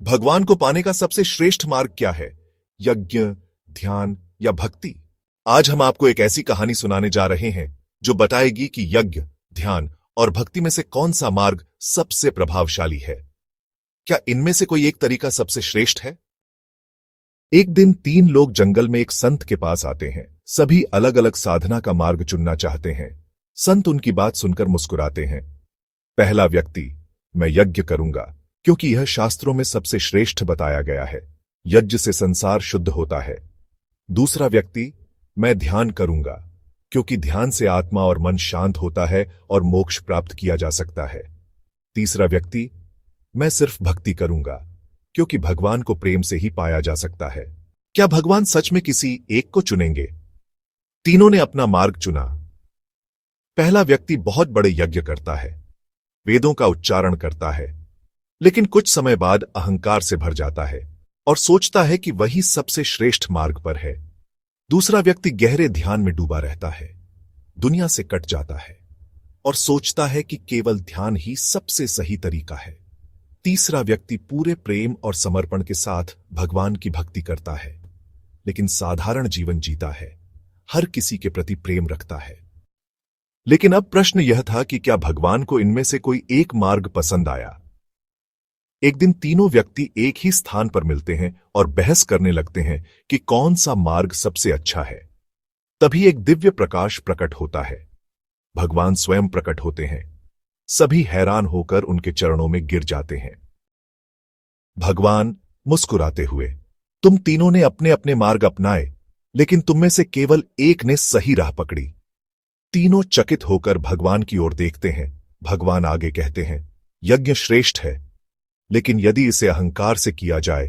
भगवान को पाने का सबसे श्रेष्ठ मार्ग क्या है? यज्ञ, ध्यान या भक्ति? आज हम आपको एक ऐसी कहानी सुनाने जा रहे हैं जो बताएगी कि यज्ञ, ध्यान और भक्ति में से कौन सा मार्ग सबसे प्रभावशाली है। क्या इनमें से कोई एक तरीका सबसे श्रेष्ठ है? एक दिन 3 लोग जंगल में एक संत के पास आते हैं। सभी अलग अलग साधना का मार्ग चुनना चाहते हैं। संत उनकी बात सुनकर मुस्कुराते हैं। पहला व्यक्ति, मैं यज्ञ करूंगा क्योंकि यह शास्त्रों में सबसे श्रेष्ठ बताया गया है। यज्ञ से संसार शुद्ध होता है। दूसरा व्यक्ति, मैं ध्यान करूंगा क्योंकि ध्यान से आत्मा और मन शांत होता है और मोक्ष प्राप्त किया जा सकता है। तीसरा व्यक्ति, मैं सिर्फ भक्ति करूंगा क्योंकि भगवान को प्रेम से ही पाया जा सकता है। क्या भगवान सच में किसी एक को चुनेंगे? तीनों ने अपना मार्ग चुना। पहला व्यक्ति बहुत बड़े यज्ञ करता है, वेदों का उच्चारण करता है, लेकिन कुछ समय बाद अहंकार से भर जाता है और सोचता है कि वही सबसे श्रेष्ठ मार्ग पर है। दूसरा व्यक्ति गहरे ध्यान में डूबा रहता है, दुनिया से कट जाता है और सोचता है कि केवल ध्यान ही सबसे सही तरीका है। तीसरा व्यक्ति पूरे प्रेम और समर्पण के साथ भगवान की भक्ति करता है, लेकिन साधारण जीवन जीता है, हर किसी के प्रति प्रेम रखता है। लेकिन अब प्रश्न यह था कि क्या भगवान को इनमें से कोई एक मार्ग पसंद आया? एक दिन तीनों व्यक्ति एक ही स्थान पर मिलते हैं और बहस करने लगते हैं कि कौन सा मार्ग सबसे अच्छा है। तभी एक दिव्य प्रकाश प्रकट होता है। भगवान स्वयं प्रकट होते हैं। सभी हैरान होकर उनके चरणों में गिर जाते हैं। भगवान मुस्कुराते हुए, तुम तीनों ने अपने अपने मार्ग अपनाए, लेकिन तुम में से केवल एक ने सही राह पकड़ी। तीनों चकित होकर भगवान की ओर देखते हैं। भगवान आगे कहते हैं, यज्ञ श्रेष्ठ है, लेकिन यदि इसे अहंकार से किया जाए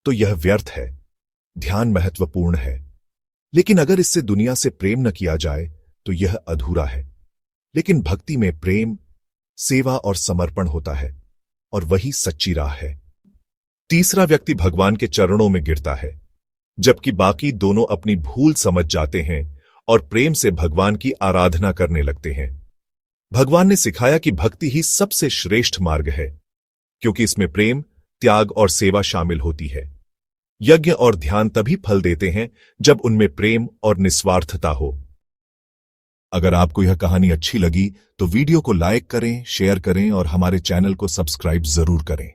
तो यह व्यर्थ है। ध्यान महत्वपूर्ण है, लेकिन अगर इससे दुनिया से प्रेम न किया जाए तो यह अधूरा है। लेकिन भक्ति में प्रेम, सेवा और समर्पण होता है और वही सच्ची राह है। तीसरा व्यक्ति भगवान के चरणों में गिरता है, जबकि बाकी दोनों अपनी भूल समझ जाते हैं और प्रेम से भगवान की आराधना करने लगते हैं। भगवान ने सिखाया कि भक्ति ही सबसे श्रेष्ठ मार्ग है, क्योंकि इसमें प्रेम, त्याग और सेवा शामिल होती है। यज्ञ और ध्यान तभी फल देते हैं जब उनमें प्रेम और निस्वार्थता हो। अगर आपको यह कहानी अच्छी लगी तो वीडियो को लाइक करें, शेयर करें और हमारे चैनल को सब्सक्राइब जरूर करें।